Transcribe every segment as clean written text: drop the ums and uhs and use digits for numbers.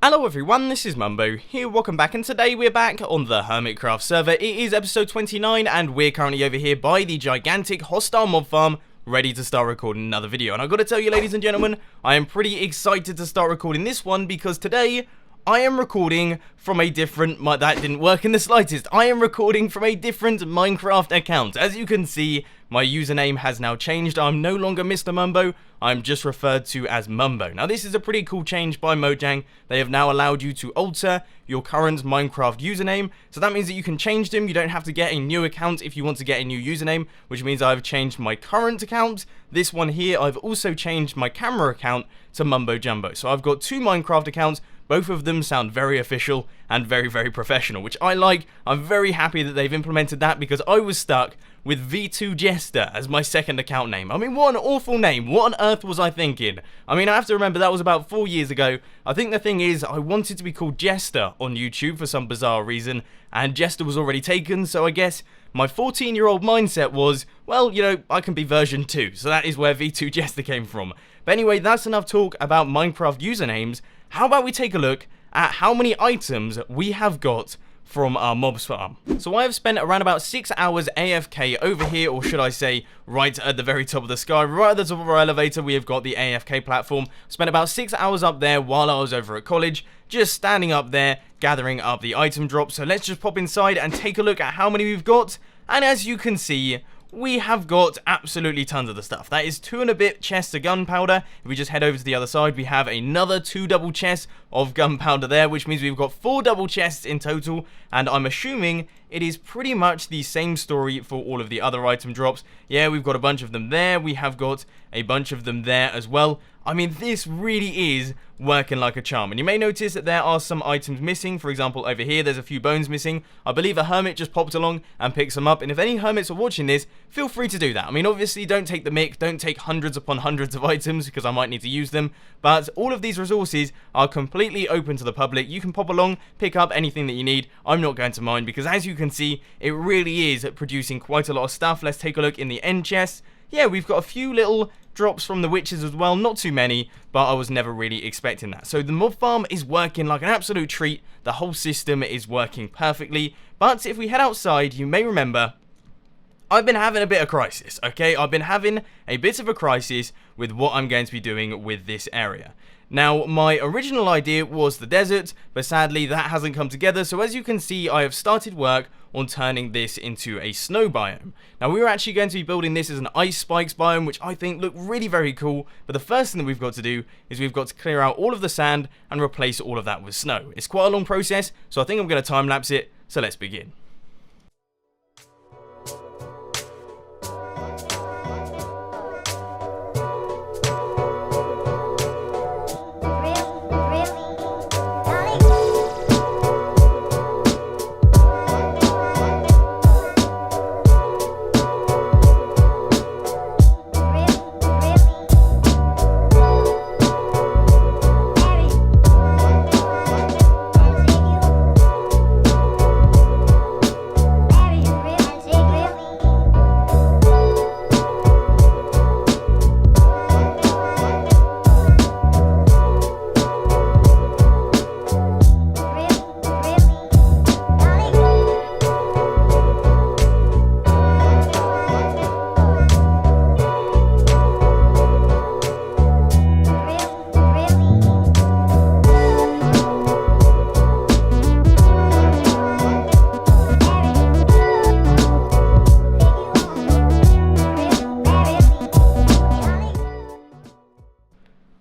Hello everyone, this is Mumbo here, welcome back, and today we're back on the Hermitcraft server. It is episode 29 and we're currently over here by the gigantic hostile mob farm, ready to start recording another video. And I've got to tell you, ladies and gentlemen, I am pretty excited to start recording this one because today I am recording from a different, that didn't work in the slightest, I am recording from a different Minecraft account. As you can see, my username has now changed. I'm no longer Mr. Mumbo, I'm just referred to as Mumbo. Now this is a pretty cool change by Mojang. They have now allowed you to alter your current Minecraft username, so that means that you can change them. You don't have to get a new account if you want to get a new username, which means I've changed my current account. This one here, I've also changed my camera account to Mumbo Jumbo. So I've got two Minecraft accounts. Both of them sound very official and very, very professional, which I like. I'm very happy that they've implemented that because I was stuck with V2 Jester as my second account name. I mean, what an awful name. What on earth was I thinking? I mean, I have to remember that was about 4 years ago. I think the thing is, I wanted to be called Jester on YouTube for some bizarre reason, and Jester was already taken, so I guess my 14-year-old mindset was, well, you know, I can be version 2, so that is where V2 Jester came from. But anyway, that's enough talk about Minecraft usernames. How about we take a look at how many items we have got from our mobs farm. So I have spent around about 6 hours AFK over here, or should I say right at the very top of the sky. Right at the top of our elevator we have got the AFK platform. Spent about 6 hours up there while I was over at college, just standing up there gathering up the item drops. So let's just pop inside and take a look at how many we've got. And as you can see, we have got absolutely tons of the stuff. That is 2 and a bit chests of gunpowder. If we just head over to the other side, we have another 2 double chests of gunpowder there, which means we've got 4 double chests in total, and I'm assuming it is pretty much the same story for all of the other item drops. Yeah, we've got a bunch of them there. We have got a bunch of them there as well. I mean, this really is working like a charm. And you may notice that there are some items missing. For example, over here, there's a few bones missing. I believe a hermit just popped along and picked some up. And if any hermits are watching this, feel free to do that. I mean, obviously, don't take the mick. Don't take hundreds upon hundreds of items because I might need to use them. But all of these resources are completely open to the public. You can pop along, pick up anything that you need. I'm not going to mind because, as you can see, it really is producing quite a lot of stuff. Let's take a look in the end chest. Yeah, we've got a few little drops from the witches as well, not too many, but I was never really expecting that. So the mob farm is working like an absolute treat. The whole system is working perfectly. But if we head outside, you may remember I've been having a bit of crisis, okay? I've been having a bit of a crisis with what I'm going to be doing with this area. Now, my original idea was the desert, but sadly that hasn't come together. So as you can see, I have started work on turning this into a snow biome. Now, we were actually going to be building this as an ice spikes biome, which I think look really very cool. But the first thing that we've got to do is we've got to clear out all of the sand and replace all of that with snow. It's quite a long process, so I think I'm going to time lapse it. So let's begin.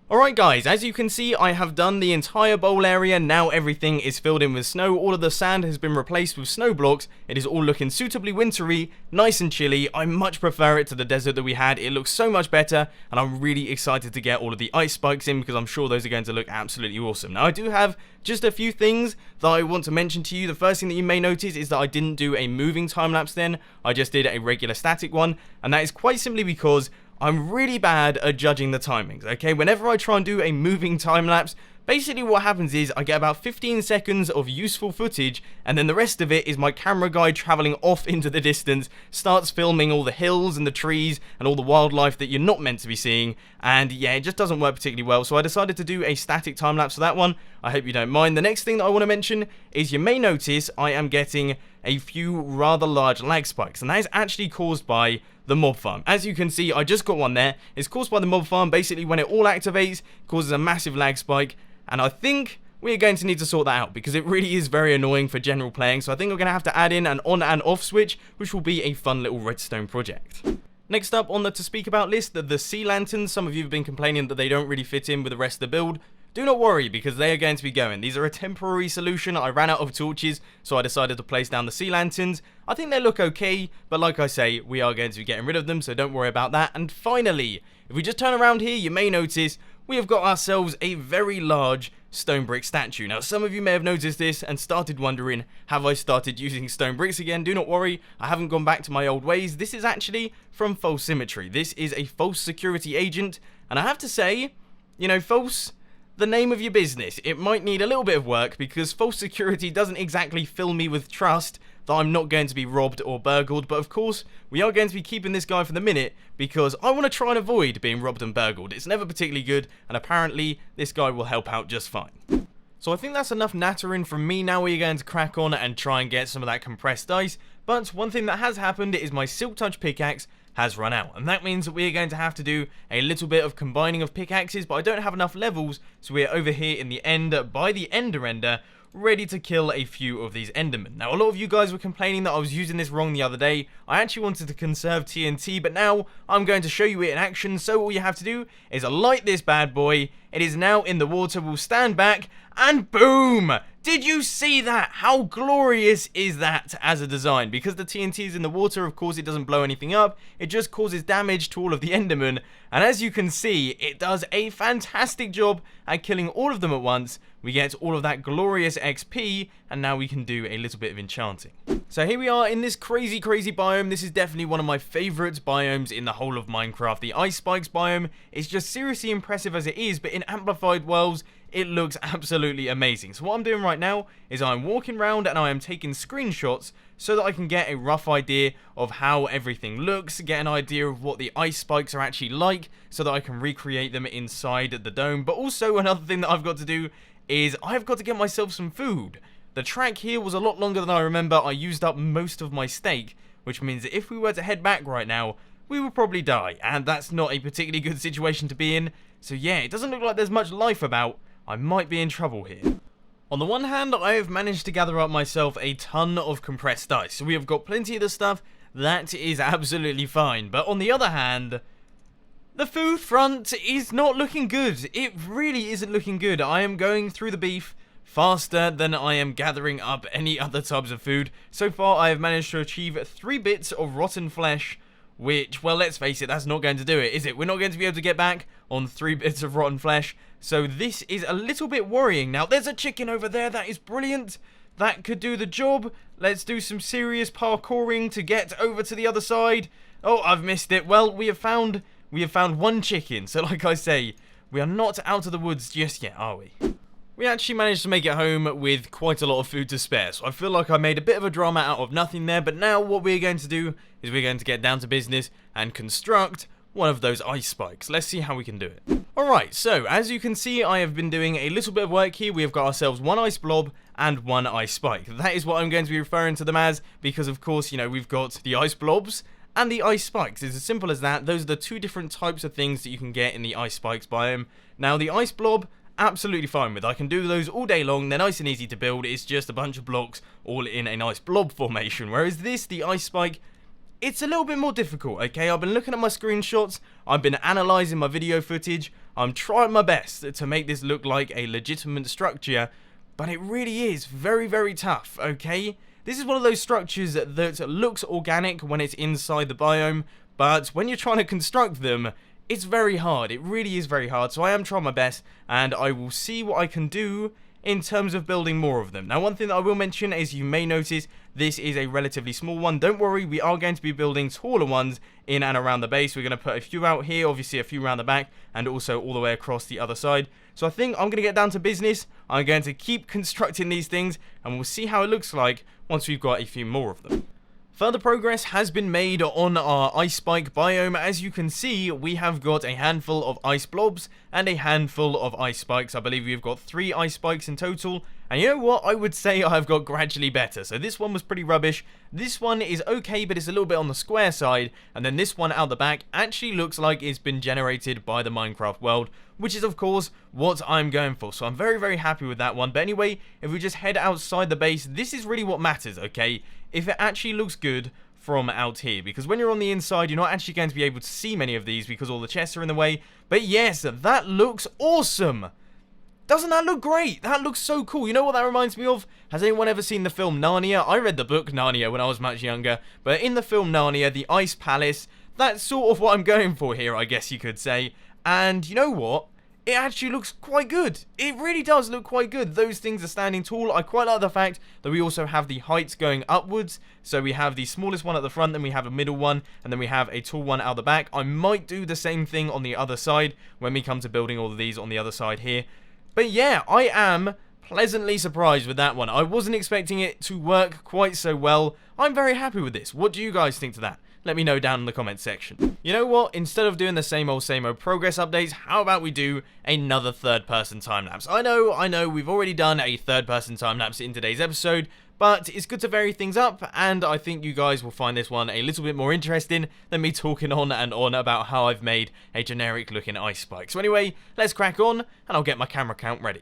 Alright guys, as you can see, I have done the entire bowl area. Now everything is filled in with snow. All of the sand has been replaced with snow blocks. It is all looking suitably wintry, nice and chilly. I much prefer it to the desert that we had. It looks so much better, and I'm really excited to get all of the ice spikes in because I'm sure those are going to look absolutely awesome. Now I do have just a few things that I want to mention to you. The first thing that you may notice is that I didn't do a moving time lapse then. I just did a regular static one, and that is quite simply because I'm really bad at judging the timings, okay? Whenever I try and do a moving time lapse, Basically what happens is I get about 15 seconds of useful footage, and then the rest of it is my camera guy travelling off into the distance, starts filming all the hills and the trees and all the wildlife that you're not meant to be seeing, and yeah, it just doesn't work particularly well, so I decided to do a static time-lapse for that one. I hope you don't mind. The next thing that I want to mention is you may notice I am getting a few rather large lag spikes, and that is actually caused by the mob farm. As you can see, I just got one there. It's caused by the mob farm. Basically, when it all activates, it causes a massive lag spike, and I think we're going to need to sort that out because it really is very annoying for general playing. So I think we're going to have to add in an on and off switch, which will be a fun little redstone project. Next up on the to speak about list, the sea lanterns. Some of you have been complaining that they don't really fit in with the rest of the build. Do not worry, because they are going to be going. These are a temporary solution. I ran out of torches, so I decided to place down the sea lanterns. I think they look okay, but like I say, we are going to be getting rid of them, so don't worry about that. And finally, if we just turn around here, you may notice we have got ourselves a very large stone brick statue. Now, some of you may have noticed this and started wondering, have I started using stone bricks again? Do not worry, I haven't gone back to my old ways. This is actually from False Symmetry. This is a false security agent, and I have to say, you know, false, the name of your business. It might need a little bit of work because false security doesn't exactly fill me with trust that I'm not going to be robbed or burgled, but of course we are going to be keeping this guy for the minute because I want to try and avoid being robbed and burgled. It's never particularly good, and apparently this guy will help out just fine. So I think that's enough nattering from me. Now we're going to crack on and try and get some of that compressed ice, but one thing that has happened is my Silk Touch pickaxe has run out, and that means that we are going to have to do a little bit of combining of pickaxes, but I don't have enough levels, so we're over here in the end by the ender, ready to kill a few of these endermen. Now, a lot of you guys were complaining that I was using this wrong the other day. I actually wanted to conserve TNT, but now I'm going to show you it in action, so all you have to do is light this bad boy. It is now in the water. We'll stand back, and boom! Did you see that? How glorious is that as a design? Because the TNT is in the water, of course it doesn't blow anything up, it just causes damage to all of the endermen, and as you can see, it does a fantastic job at killing all of them at once. We get all of that glorious XP, and now we can do a little bit of enchanting. So here we are in this crazy biome. This is definitely one of my favourite biomes in the whole of Minecraft. The Ice Spikes biome is just seriously impressive as it is, but in Amplified Worlds, it looks absolutely amazing. So what I'm doing right now is I'm walking around and I am taking screenshots so that I can get a rough idea of how everything looks, get an idea of what the ice spikes are actually like, so that I can recreate them inside the dome. But also another thing that I've got to do is I've got to get myself some food. The track here was a lot longer than I remember. I used up most of my steak, which means that if we were to head back right now, we would probably die, and that's not a particularly good situation to be in. So yeah, it doesn't look like there's much life about. I might be in trouble here. On the one hand, I have managed to gather up myself a ton of compressed ice, so we have got plenty of the stuff. That is absolutely fine, but on the other hand, the food front is not looking good. It really isn't looking good. I am going through the beef faster than I am gathering up any other types of food. So far, I have managed to achieve 3 bits of rotten flesh, which, well, let's face it, that's not going to do it, is it? We're not going to be able to get back on 3 bits of rotten flesh, so this is a little bit worrying. Now, there's a chicken over there. That is brilliant. That could do the job. Let's do some serious parkouring to get over to the other side. Oh, I've missed it. Well, we have found 1 chicken, so like I say, we are not out of the woods just yet, are we? We actually managed to make it home with quite a lot of food to spare, so I feel like I made a bit of a drama out of nothing there, but now what we're going to do is we're going to get down to business and construct one of those ice spikes. Let's see how we can do it. Alright, so as you can see, I have been doing a little bit of work here. We have got ourselves 1 ice blob and 1 ice spike. That is what I'm going to be referring to them as, because of course, you know, we've got the ice blobs and the ice spikes. It's as simple as that. Those are the 2 different types of things that you can get in the ice spikes biome. Now, the ice blob, absolutely fine with. I can do those all day long. They're nice and easy to build. It's just a bunch of blocks all in a nice blob formation. Whereas this, the ice spike, it's a little bit more difficult, okay? I've been looking at my screenshots. I've been analysing my video footage. I'm trying my best to make this look like a legitimate structure, but it really is very tough, okay? This is one of those structures that looks organic when it's inside the biome, but when you're trying to construct them, it's very hard. It really is very hard, so I am trying my best, and I will see what I can do in terms of building more of them. Now, one thing that I will mention is you may notice this is a relatively small one. Don't worry, we are going to be building taller ones in and around the base. We're going to put a few out here, obviously a few around the back, and also all the way across the other side. So I think I'm going to get down to business. I'm going to keep constructing these things, and we'll see how it looks like once we've got a few more of them. Further progress has been made on our ice spike biome. As you can see, we have got a handful of ice blobs and a handful of ice spikes. I believe we've got 3 ice spikes in total. And you know what? I would say I've got gradually better. So this one was pretty rubbish. This one is okay, but it's a little bit on the square side. And then this one out the back actually looks like it's been generated by the Minecraft world, which is of course what I'm going for. So I'm very, very happy with that one. But anyway, if we just head outside the base, this is really what matters, okay? If it actually looks good from out here, because when you're on the inside, you're not actually going to be able to see many of these because all the chests are in the way. But yes, that looks awesome. Doesn't that look great? That looks so cool. You know what that reminds me of? Has anyone ever seen the film Narnia? I read the book Narnia when I was much younger, but in the film Narnia, the Ice Palace, that's sort of what I'm going for here, I guess you could say. And you know what? It actually looks quite good. It really does look quite good. Those things are standing tall. I quite like the fact that we also have the heights going upwards. So we have the smallest one at the front, then we have a middle one, and then we have a tall one out the back. I might do the same thing on the other side when we come to building all of these on the other side here. But yeah, I am pleasantly surprised with that one. I wasn't expecting it to work quite so well. I'm very happy with this. What do you guys think to that? Let me know down in the comment section. You know what? Instead of doing the same old progress updates, how about we do another third-person time-lapse? I know, we've already done a third-person time-lapse in today's episode, but it's good to vary things up, and I think you guys will find this one a little bit more interesting than me talking on and on about how I've made a generic-looking ice spike. So anyway, let's crack on, and I'll get my camera count ready.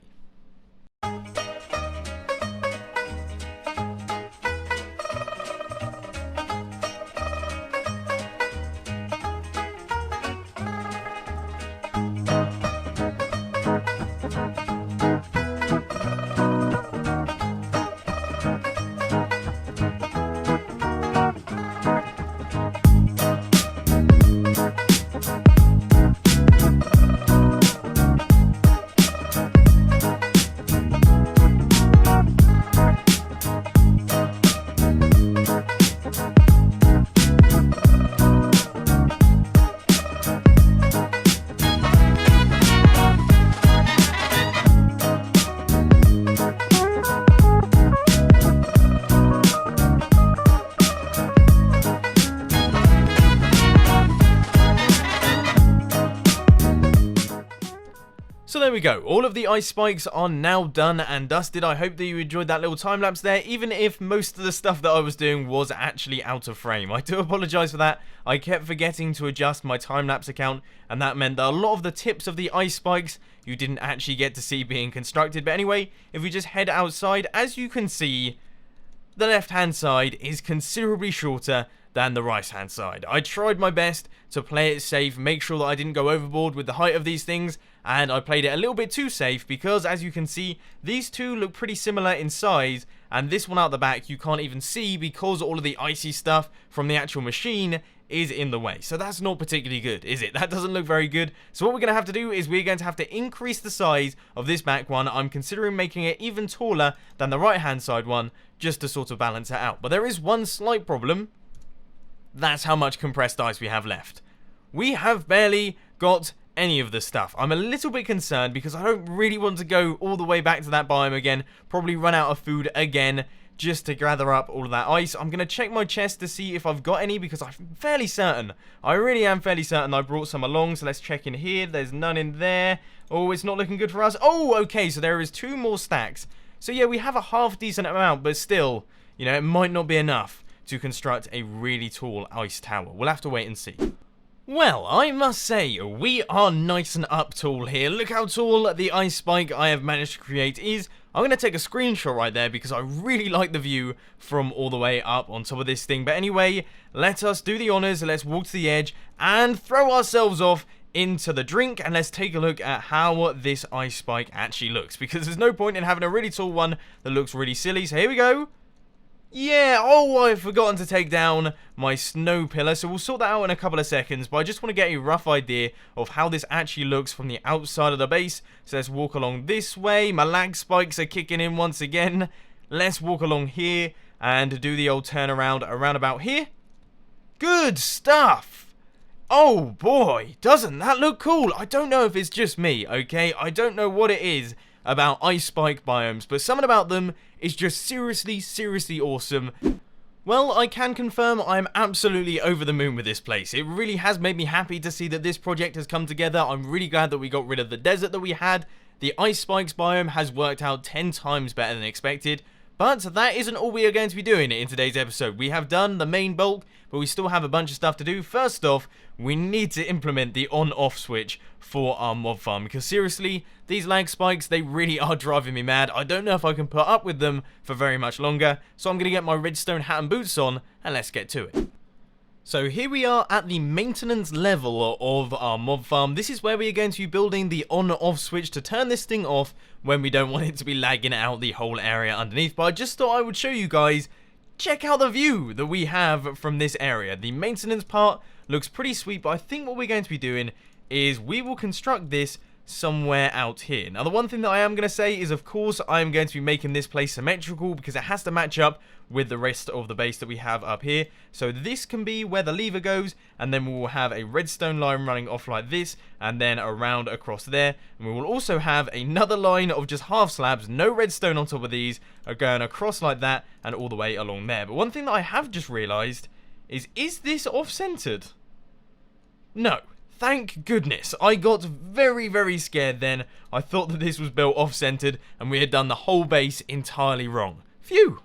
So there we go, all of the ice spikes are now done and dusted. I hope that you enjoyed that little time lapse there, even if most of the stuff that I was doing was actually out of frame. I do apologise for that. I kept forgetting to adjust my time lapse account, and that meant that a lot of the tips of the ice spikes you didn't actually get to see being constructed. But anyway, if we just head outside, as you can see, the left hand side is considerably shorter than the right hand side. I tried my best to play it safe, make sure that I didn't go overboard with the height of these things, and I played it a little bit too safe because, as you can see, these two look pretty similar in size, and this one out the back you can't even see because all of the icy stuff from the actual machine is in the way. So that's not particularly good, is it? That doesn't look very good. So what we're going to have to do is we're going to have to increase the size of this back one. I'm considering making it even taller than the right hand side one just to sort of balance it out. But there is one slight problem. That's how much compressed ice we have left. We have barely got any of the stuff. I'm a little bit concerned because I don't really want to go all the way back to that biome again, probably run out of food again just to gather up all of that ice. I'm going to check my chest to see if I've got any because I'm fairly certain, I really am fairly certain I brought some along. So let's check in here. There's none in there. Oh, it's not looking good for us. Oh, okay, so there is 2 more stacks. So yeah, we have a half decent amount, but still, you know, it might not be enough to construct a really tall ice tower. We'll have to wait and see. Well, I must say, we are nice and up tall here. Look how tall the ice spike I have managed to create is. I'm going to take a screenshot right there because I really like the view from all the way up on top of this thing. But anyway, let us do the honors. Let's walk to the edge and throw ourselves off into the drink. And let's take a look at how this ice spike actually looks, because there's no point in having a really tall one that looks really silly. So here we go. Yeah, oh, I've forgotten to take down my snow pillar, so we'll sort that out in a couple of seconds, but I just want to get a rough idea of how this actually looks from the outside of the base. So let's walk along this way. My lag spikes are kicking in once again. Let's walk along here, and do the old turnaround around about here. Good stuff! Oh boy, doesn't that look cool? I don't know if it's just me, okay? I don't know what it is about ice spike biomes, but something about them is just seriously awesome. Well, I can confirm I'm absolutely over the moon with this place. It really has made me happy to see that this project has come together. I'm really glad that we got rid of the desert that we had. The ice spikes biome has worked out 10 times better than expected. But that isn't all we are going to be doing in today's episode. We have done the main bulk, but we still have a bunch of stuff to do. First off, we need to implement the on-off switch for our mob farm, because seriously, these lag spikes, they really are driving me mad. I don't know if I can put up with them for very much longer, so I'm going to get my redstone hat and boots on, and let's get to it. So here we are at the maintenance level of our mob farm. This is where we are going to be building the on-off switch to turn this thing off when we don't want it to be lagging out the whole area underneath. But I just thought I would show you guys, check out the view that we have from this area. The maintenance part looks pretty sweet, but I think what we're going to be doing is we will construct this somewhere out here. Now, the one thing that I am going to say is, of course, I am going to be making this place symmetrical because it has to match up with the rest of the base that we have up here. So this can be where the lever goes, and then we will have a redstone line running off like this, and then around across there. And we will also have another line of just half slabs, no redstone on top of these, are going across like that and all the way along there. But one thing that I have just realized is this off-centered? No. Thank goodness. I got very scared then. I thought that this was built off-centered and we had done the whole base entirely wrong. Phew.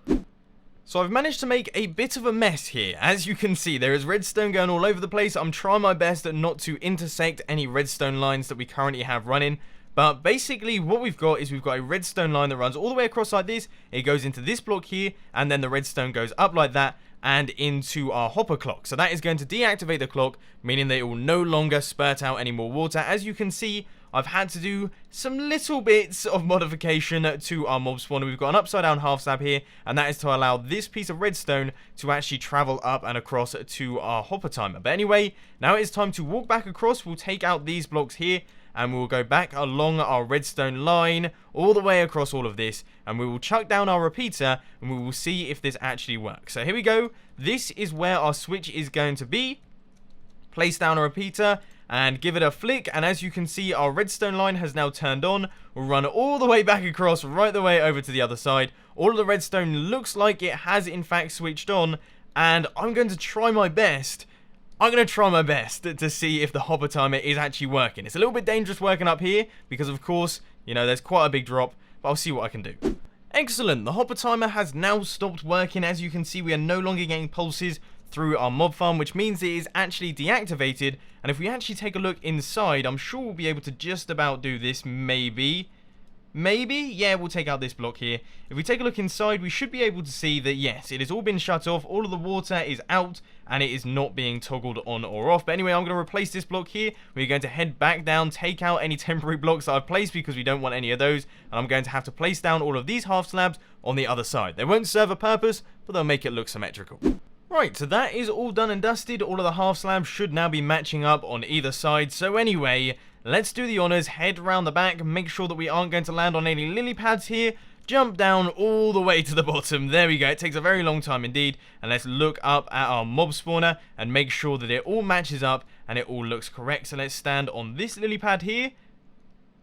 So I've managed to make a bit of a mess here. As you can see, there is redstone going all over the place. I'm trying my best not to intersect any redstone lines that we currently have running. But basically what we've got is we've got a redstone line that runs all the way across like this. It goes into this block here, and then the redstone goes up like that and into our hopper clock. So that is going to deactivate the clock, meaning that it will no longer spurt out any more water. As you can see, I've had to do some little bits of modification to our mob spawner. We've got an upside down half slab here, and that is to allow this piece of redstone to actually travel up and across to our hopper timer. But anyway, now it is time to walk back across. We'll take out these blocks here, and we'll go back along our redstone line all the way across all of this, and we will chuck down our repeater, and we will see if this actually works. So here we go. This is where our switch is going to be. Place down a repeater and give it a flick, and as you can see, our redstone line has now turned on. We'll run all the way back across, right the way over to the other side. All of the redstone looks like it has in fact switched on, and I'm going to try my best to see if the hopper timer is actually working. It's a little bit dangerous working up here because, of course, you know, there's quite a big drop, but I'll see what I can do. Excellent. The hopper timer has now stopped working. As you can see, we are no longer getting pulses through our mob farm, which means it is actually deactivated. And if we actually take a look inside, I'm sure we'll be able to just about do this, maybe. Yeah, we'll take out this block here. If we take a look inside, we should be able to see that, yes, it has all been shut off. All of the water is out, and it is not being toggled on or off. But anyway, I'm going to replace this block here. We're going to head back down, take out any temporary blocks that I've placed because we don't want any of those. And I'm going to have to place down all of these half slabs on the other side. They won't serve a purpose, but they'll make it look symmetrical. Right, so that is all done and dusted. All of the half slabs should now be matching up on either side. So anyway, let's do the honors, head around the back, make sure that we aren't going to land on any lily pads here, jump down all the way to the bottom. There we go. It takes a very long time indeed. And let's look up at our mob spawner and make sure that it all matches up and it all looks correct. So let's stand on this lily pad here.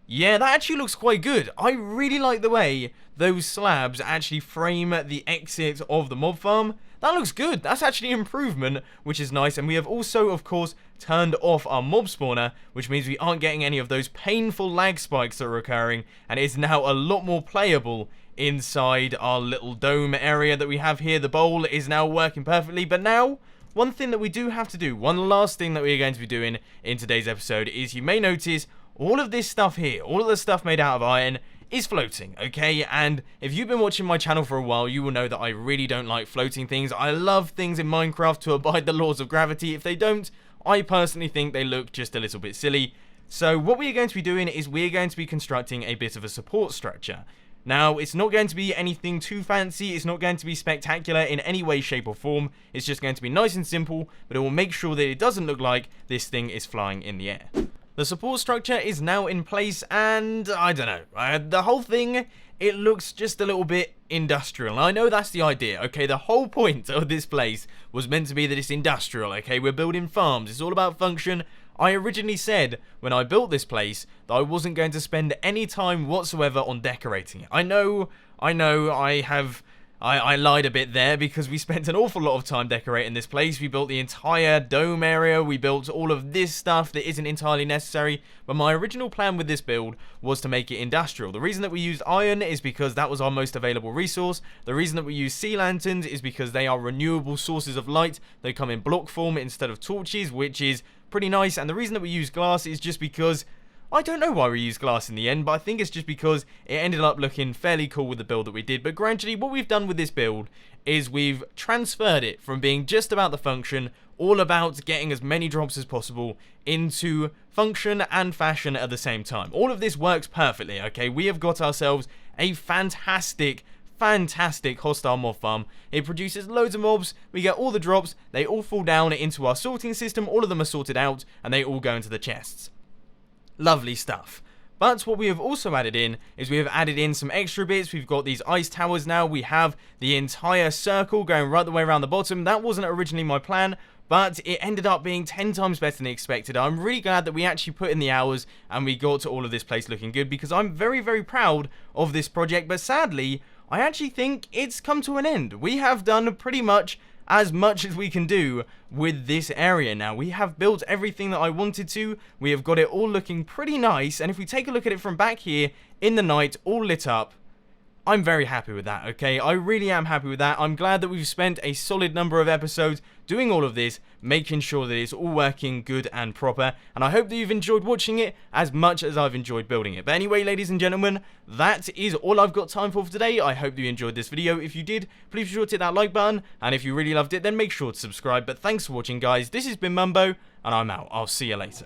Yeah, that actually looks quite good. I really like the way those slabs actually frame the exit of the mob farm. That looks good. That's actually an improvement, which is nice. And we have also, of course, turned off our mob spawner, which means we aren't getting any of those painful lag spikes that are occurring. And it's now a lot more playable inside our little dome area that we have here. The bowl is now working perfectly. But now, one thing that we do have to do, one last thing that we're going to be doing in today's episode is, you may notice, all of this stuff here, all of the stuff made out of iron, is floating, okay? And if you've been watching my channel for a while, you will know that I really don't like floating things. I love things in Minecraft to abide the laws of gravity. If they don't, I personally think they look just a little bit silly. So what we are going to be doing is we're going to be constructing a bit of a support structure. Now, it's not going to be anything too fancy, it's not going to be spectacular in any way, shape or form. It's just going to be nice and simple, but it will make sure that it doesn't look like this thing is flying in the air. The support structure is now in place, and I don't know, the whole thing it looks just a little bit industrial. And I know that's the idea, okay? The whole point of this place was meant to be that it's industrial, okay? We're building farms. It's all about function. I originally said when I built this place that I wasn't going to spend any time whatsoever on decorating it. I know, I lied a bit there because we spent an awful lot of time decorating this place. We built the entire dome area, we built all of this stuff that isn't entirely necessary, but my original plan with this build was to make it industrial. The reason that we used iron is because that was our most available resource. The reason that we use sea lanterns is because they are renewable sources of light. They come in block form instead of torches, which is pretty nice, and the reason that we use glass is just because I don't know why we used glass in the end, but I think it's just because it ended up looking fairly cool with the build that we did. But gradually, what we've done with this build is we've transferred it from being just about the function, all about getting as many drops as possible, into function and fashion at the same time. All of this works perfectly, okay? We have got ourselves a fantastic hostile mob farm. It produces loads of mobs, we get all the drops, they all fall down into our sorting system, all of them are sorted out, and they all go into the chests. Lovely stuff. But what we have also added in is we have added in some extra bits. We've got these ice towers now. We have the entire circle going right the way around the bottom. That wasn't originally my plan, but it ended up being 10 times better than expected. I'm really glad that we actually put in the hours and we got to all of this place looking good, because I'm very, very proud of this project. But sadly, I actually think it's come to an end. We have done pretty much as we can do with this area now. We have built everything that I wanted to. We have got it all looking pretty nice, and if we take a look at it from back here in the night, all lit up, I'm very happy with that, okay? I really am happy with that. I'm glad that we've spent a solid number of episodes doing all of this, making sure that it's all working good and proper, and I hope that you've enjoyed watching it as much as I've enjoyed building it. But anyway, ladies and gentlemen, that is all I've got time for today. I hope you enjoyed this video. If you did, please be sure to hit that like button, and if you really loved it, then make sure to subscribe. But thanks for watching, guys. This has been Mumbo, and I'm out. I'll see you later.